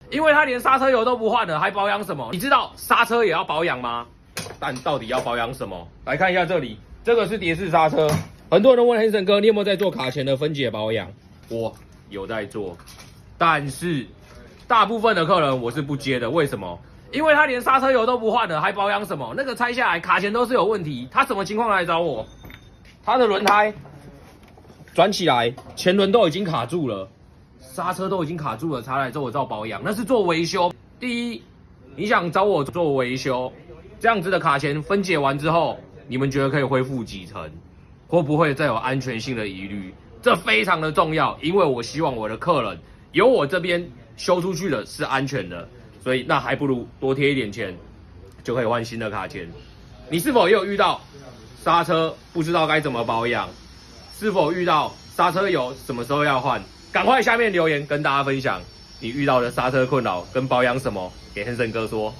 因为他连刹车油都不换了，还保养什么？你知道刹车也要保养吗？但到底要保养什么？来看一下这里，这个是碟式刹车。很多人问Hanson哥，你有没有在做卡钳的分解保养？我有在做，但是大部分的客人我是不接的。为什么？因为他连刹车油都不换了，还保养什么？那个拆下来卡钳都是有问题。他什么情况来找我？他的轮胎转起来，前轮都已经卡住了。刹车都已经卡住了，才来找我做保养，那是做维修。第一，你想找我做维修，这样子的卡钳分解完之后，你们觉得可以恢复几成？会不会再有安全性的疑虑？这非常的重要，因为我希望我的客人由我这边修出去的是安全的，所以那还不如多贴一点钱，就可以换新的卡钳。你是否也有遇到刹车不知道该怎么保养？是否遇到刹车油什么时候要换？赶快下面留言跟大家分享你遇到的刹车困扰跟保养什么，给Hanson哥说。